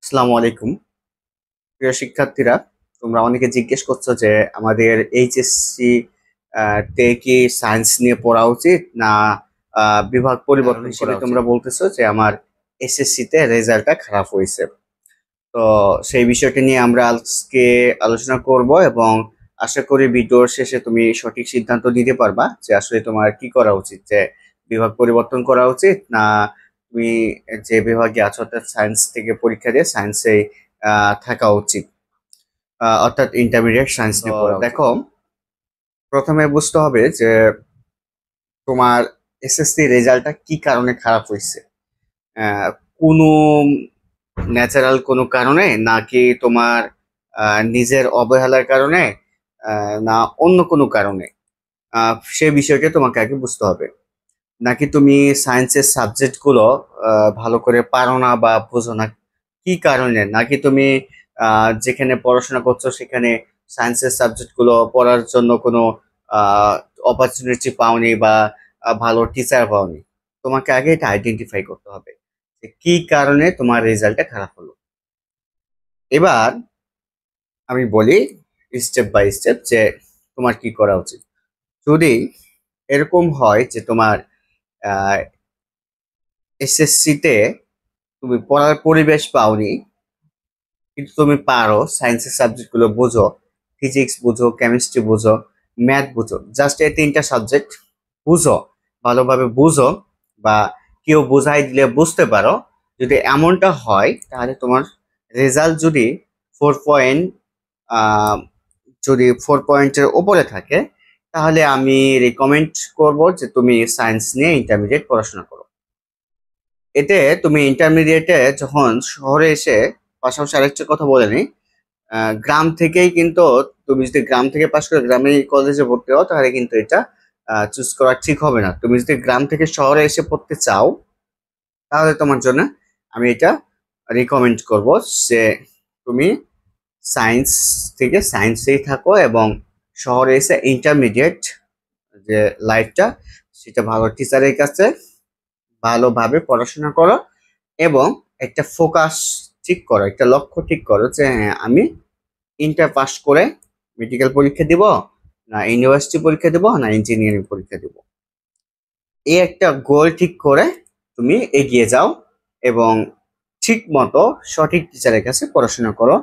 আসসালামু আলাইকুম। প্রিয় শিক্ষার্থীরা, তোমরা অনেকে জিজ্ঞেস করছো যে আমাদের এইচএসসি তে কি সায়েন্স নিয়ে পড়া উচিত না বিভাগ পরিবর্তন হিসেবে তোমরা বলতেছো যে আমার এসএসসি তে রেজাল্টটা খারাপ হয়েছে। তো সেই বিষয়টি নিয়ে আমরা আজকে আলোচনা করব এবং আশা করি ভিডিওর শেষে তুমি সঠিক সিদ্ধান্ত দিতে পারবা যে আসলে তোমার কি করা উচিত, যে বিভাগ পরিবর্তন করা উচিত না তুমি যে বিভাগে আছো অর্থাৎ সায়েন্স থেকে পরীক্ষা দিয়ে সায়েন্সে থাকা উচিত, অর্থাৎ ইন্টারমিডিয়েট সায়েন্স নিয়ে পড়া উচিত। দেখো, প্রথমে বুঝতে হবে যে তোমার এসএসসি রেজাল্টটা কি কারণে খারাপ হয়েছে। আহ, কোনো ন্যাচারাল কোনো কারণে, নাকি তোমার নিজের অবহেলার কারণে, না অন্য কোনো কারণে, সে বিষয়টা তোমাকে আগে বুঝতে হবে। নাকি তুমি সায়েন্সের সাবজেক্টগুলো ভালো করে পারো না বা বোঝো না, কি কারণে? নাকি তুমি যেখানে পড়াশোনা করছো সেখানে সায়েন্সের সাবজেক্টগুলো পড়ার জন্য কোনো অপরচুনিটি পাওনি বা ভালো টিচার পাওনি? তোমাকে আগে এটা আইডেন্টিফাই করতে হবে যে কি কারণে তোমার রেজাল্টটা খারাপ হলো। এবার আমি বলি স্টেপ বাই স্টেপ যে তোমার কি করা উচিত। যদি এরকম হয় যে তোমার এসএসসি তে তুমি পড়ার পরিবেশ পাওনি, কিন্তু তুমি পারো, সায়েন্সের সাবজেক্টগুলো বোঝো, ফিজিক্স বুঝো, কেমিস্ট্রি বুঝো, ম্যাথ বুঝো, জাস্ট এই তিনটা সাবজেক্ট বুঝো, ভালোভাবে বুঝো, বা কেউ বোঝাই দিলে বুঝতে পারো। যদি এমনটা হয় তাহলে তোমার রেজাল্ট যদি 4 পয়েন্ট, যদি 4 পয়েন্টের উপরে থাকে, তাহলে আমি রিকমেন্ড করব যে তুমি সায়েন্স নিয়ে ইন্টারমিডিয়েট পড়াশোনা করো। এতে তুমি ইন্টারমিডিয়েটে যখন শহরে এসে, পাশাপাশি আরেকটা কথা বলে নিই, গ্রাম থেকেই কিন্তু, তুমি যদি গ্রাম থেকে পাশ করে গ্রামে কলেজে ভর্তি হও তাহলে কিন্তু এটা চুজ করা ঠিক হবে না। তুমি যদি গ্রাম থেকে শহরে এসে পড়তে চাও তাহলে তোমার জন্য আমি এটা রিকমেন্ড করব যে তুমি সায়েন্স থেকে সায়েন্সেই থাকো এবং শহরে এসে ইন্টারমিডিয়েট যে লাইফটা, সেটা ভালো টিচারের কাছে ভালোভাবে পড়াশোনা করো এবং একটা ফোকাস ঠিক করো, একটা লক্ষ্য ঠিক করো যে হ্যাঁ, আমি ইন্টার পাস করে মেডিকেল পরীক্ষা দিব, না ইউনিভার্সিটি পরীক্ষা দিব, না ইঞ্জিনিয়ারিং পরীক্ষা দিব। এই একটা গোল ঠিক করে তুমি এগিয়ে যাও এবং ঠিক মতো সঠিক টিচারের কাছে পড়াশোনা করো।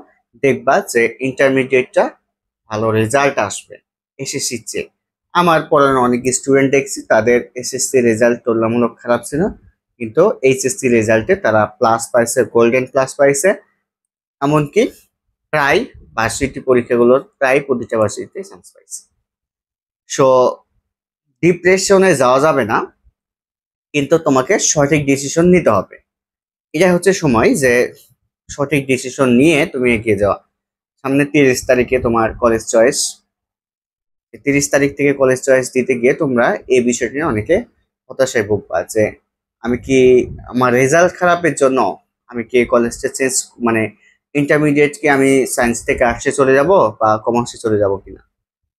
দেখবা যে ইন্টারমিডিয়েটটা ভালো রেজাল্ট আসবে এসএসসির চেয়ে। আমার পড়ানো অনেক স্টুডেন্ট দেখছি তাদের এসএসসি রেজাল্ট তুলনামূলক খারাপ ছিল, কিন্তু এইচএসসি রেজাল্টে তারা প্লাস পাইছে, গোল্ডেন প্লাস পাইছে। এমনকি প্রায় ভার্সিটি পরীক্ষাগুলোর প্রায় প্রতিটা ভার্সিটিতে চান্স পাইছে। সো ডিপ্রেশনে যাওয়া যাবে না, কিন্তু তোমাকে সঠিক ডিসিশন নিতে হবে। এটা হচ্ছে সময় যে সঠিক ডিসিশন নিয়ে তুমি এগিয়ে যাওয়া। সামনে 30 তারিখে তোমার কলেজ চয়েস। 30 তারিখ থেকে কলেজ চয়েস দিতে গিয়ে তোমরা এই বিষয়টি নিয়ে অনেকে হতাশায় ভুগবা যে আমি কি, আমার রেজাল্ট খারাপের জন্য আমি কি কলেজটা চেঞ্জ, মানে ইন্টারমিডিয়েট কি আমি সায়েন্স থেকে আর্টসে চলে যাব বা কমার্সে চলে যাব কিনা।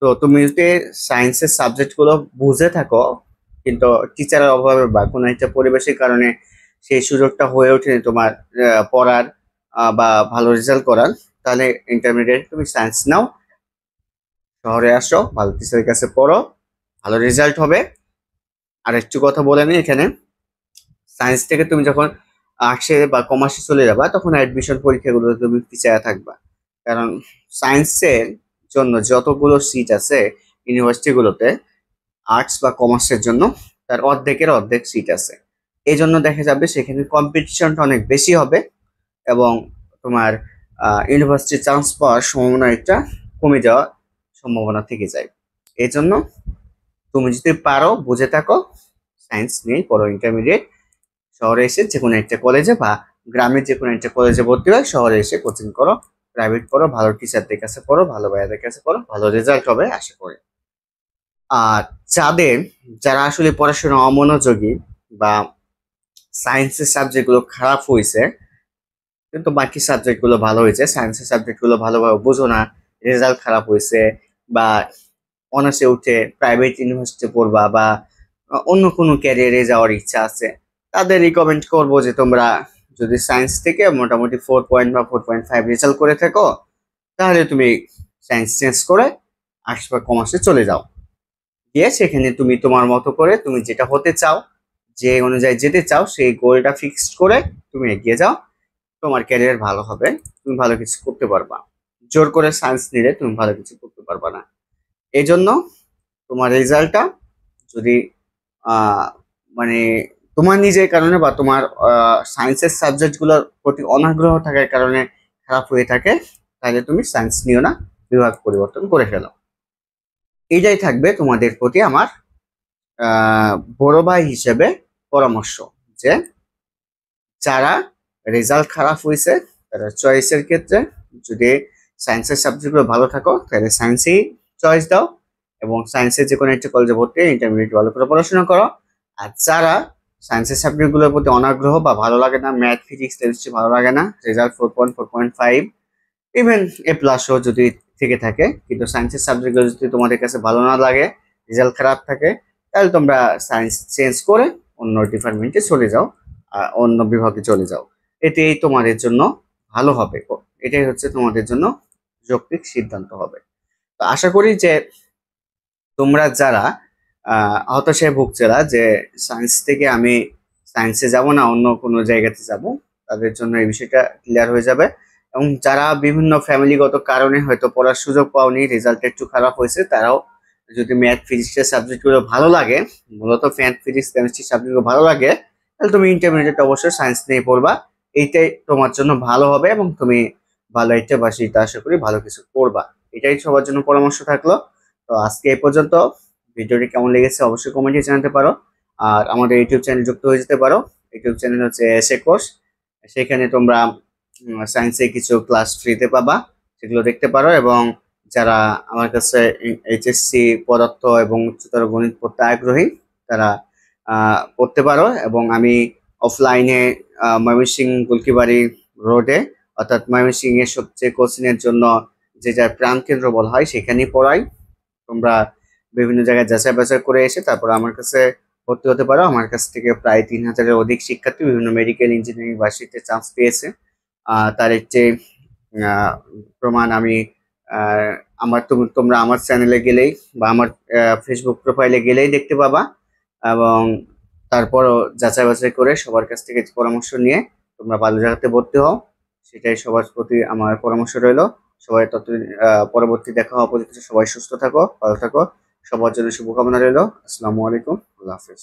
তো তুমি যদি সায়েন্সের সাবজেক্টগুলো বুঝে থাকো, কিন্তু টিচারের অভাবে বা কোনো একটা পরিবেশের কারণে সেই সুযোগটা হয়ে ওঠেনি তোমার পড়ার বা ভালো রেজাল্ট করার, তাহলে ইন্টারমিডিয়েট তুমি সায়েন্স নাও, শহরে আসো, ভালো টিচারের কাছে পড়ো, ভালো রেজাল্ট হবে। আর একটু কথা বলে নিই এখানে, সায়েন্স থেকে তুমি যখন আর্টসে বা কমার্সে চলে যাবা তখন অ্যাডমিশন পরীক্ষাগুলো তুমি পিছিয়ে থাকবা। কারণ সায়েন্সের জন্য যতগুলো সিট আছে ইউনিভার্সিটিগুলোতে, আর্টস বা কমার্সের জন্য তার অর্ধেকের অর্ধেক সিট আছে। এই জন্য দেখা যাবে সেখানে কম্পিটিশনটা অনেক বেশি হবে এবং তোমার ইউনিভার্সিটি চান্স পাওয়ার সম্ভাবনা একটা কমে যাওয়ার সম্ভাবনা থেকে যায়। এই জন্য তুমি যদি পারো, বুঝে থাকো, সায়েন্স নিয়েই পড়ো ইন্টারমিডিয়েট। শহরে এসে যে কোনো একটা কলেজে বা গ্রামের যে কোনো একটা কলেজে ভর্তি হয়, শহরে এসে কোচিং করো, প্রাইভেট পড়ো, ভালো টিচারদের কাছে পড়ো, ভালো ভাইয়াদের কাছে পড়ো, ভালো রেজাল্ট হবে আশা করি। আর যাদের, যারা আসলে পড়াশোনা অমনোযোগী বা সায়েন্সের সাবজেক্টগুলো খারাপ হয়েছে কিন্তু বাকি সাবজেক্টগুলো ভালো হয়েছে, সায়েন্সের সাবজেক্টগুলো ভালোভাবে বোঝো না, রেজাল্ট খারাপ হয়েছে, বা অনার্সে উঠে প্রাইভেট ইউনিভার্সিটি পড়বা বা অন্য কোনো ক্যারিয়ারে যাওয়ার ইচ্ছা আছে, তাদের রিকমেন্ড করবো যে তোমরা যদি সায়েন্স থেকে মোটামুটি 4 বা 4.5 রেজাল্ট করে থাকো, তাহলে তুমি সায়েন্স চেঞ্জ করে আর্টস বা কমার্সে চলে যাও, দিয়ে সেখানে তুমি তোমার মতো করে তুমি যেটা হতে চাও, যে অনুযায়ী যেতে চাও, সেই গোলটা ফিক্সড করে তুমি এগিয়ে যাও। তোমার ক্যারিয়ার ভালো হবে, তুমি ভালো কিছু করতে পারবা। জোর করে সায়েন্স নিলে তুমি ভালো কিছু করতে পারবা না। এই জন্য তোমার রেজাল্টটা যদি আহ, মানে তোমার নিজের কারণে বা তোমার সায়েন্সের সাবজেক্টগুলোর প্রতি অনাগ্রহ থাকার কারণে খারাপ হয়ে থাকে, তাহলে তুমি সায়েন্স নিও না, বিভাগ পরিবর্তন করে ফেলো। এইটাই থাকবে তোমাদের প্রতি আমার বড় ভাই হিসেবে পরামর্শ, যে যারা রেজাল্ট খারাপ হয়েছে তারা চয়েসের ক্ষেত্রে যদি সায়েন্সের সাবজেক্টগুলো ভালো থাকো তাহলে সায়েন্সেই চয়েস দাও, এবং সায়েন্সের যে কোনো একটা কলেজে ভর্তি ইন্টারমিডিয়েট ভালো করে পড়াশোনা করো। আর যারা সায়েন্সের সাবজেক্টগুলোর প্রতি অনাগ্রহ বা ভালো লাগে না, ম্যাথ ফিজিক্স কেমিস্ট্রি ভালো লাগে না, রেজাল্ট 4.5 ইভেন A+ও যদি থেকে থাকে, কিন্তু সায়েন্সের সাবজেক্টগুলো যদি তোমাদের কাছে ভালো না লাগে, রেজাল্ট খারাপ থাকে, তাহলে তোমরা সায়েন্স চেঞ্জ করে অন্য ডিপার্টমেন্টে চলে যাও, অন্য বিভাগে চলে যাও। এটাই তোমাদের জন্য ভালো হবে। এটাই হচ্ছে তোমাদের জন্য যৌক্তিক সিদ্ধান্ত হবে। তো আশা করি যে তোমরা যারা হতাশায় ভুগছিলা যে সায়েন্স থেকে আমি সায়েন্সে যাব না অন্য কোনো জায়গাতে যাব, তাদের জন্য এই বিষয়টা ক্লিয়ার হয়ে যাবে। এবং যারা বিভিন্ন ফ্যামিলিগত কারণে হয়তো পড়ার সুযোগ পাওনি, রেজাল্ট একটু খারাপ হয়েছে, তারাও যদি ম্যাথ ফিজিক্সের সাবজেক্টগুলো ভালো লাগে, মূলত ম্যাথ ফিজিক্স কেমিস্ট্রি সাবজেক্টগুলো ভালো লাগে, তাহলে তুমি ইন্টারমিডিয়েট অবশ্যই সায়েন্স নিয়ে পড়বা। এইটাই তোমার জন্য ভালো হবে এবং তুমি ভালো একটা বা সেটা আশা করি ভালো কিছু করবা। এটাই সবার জন্য পরামর্শ থাকলো। তো আজকে এই পর্যন্ত। ভিডিওটি কেমন লেগেছে অবশ্যই কমেন্টে জানাতে পারো। আর আমাদের ইউটিউব চ্যানেল যুক্ত হয়ে যেতে পারো। ইউটিউব চ্যানেল হচ্ছে এসএ কোর্স। সেখানে তোমরা সায়েন্সে কিছু ক্লাস ফ্রিতে পাবা, সেগুলো দেখতে পারো। এবং যারা আমার কাছে এইচএসসি পদার্থ এবং উচ্চতর গণিত পড়তে আগ্রহী, তারা পড়তে পারো। এবং আমি অফলাইনে ময়মনসিংহ গুলকিবাড়ি রোডে, অর্থাৎ ময়মনসিংহ এর সবচেয়ে কোচিং এর জন্য যেটা প্রাণকেন্দ্র বলা হয় সেখানেই পড়াই। তোমরা বিভিন্ন জায়গায় যাচাই বাছাই করে এসে তারপর আমার কাছে ভর্তি হতে পারো। আমার কাছ থেকে প্রায় 3,000-এর অধিক শিক্ষার্থী বিভিন্ন মেডিকেল ইঞ্জিনিয়ারিং ভার্সিটিতে চান্স পেয়েছে। তার একটি প্রমাণ আমি তোমরা আমার চ্যানেলে গেলেই বা আমার ফেসবুক প্রোফাইলে গেলেই দেখতে পাবা। এবং তারপরও যাচাই বাছাই করে সবার কাছ থেকে পরামর্শ নিয়ে তোমরা ভালো জায়গাতে ভর্তি হও, সেটাই সবার প্রতি আমার পরামর্শ রইলো। সবাই পরবর্তী দেখা হওয়া পর্যন্ত সবাই সুস্থ থাকো, ভালো থাকো। সবার জন্য শুভকামনা রইলো। আসসালামু আলাইকুম, আল্লাহ হাফেজ।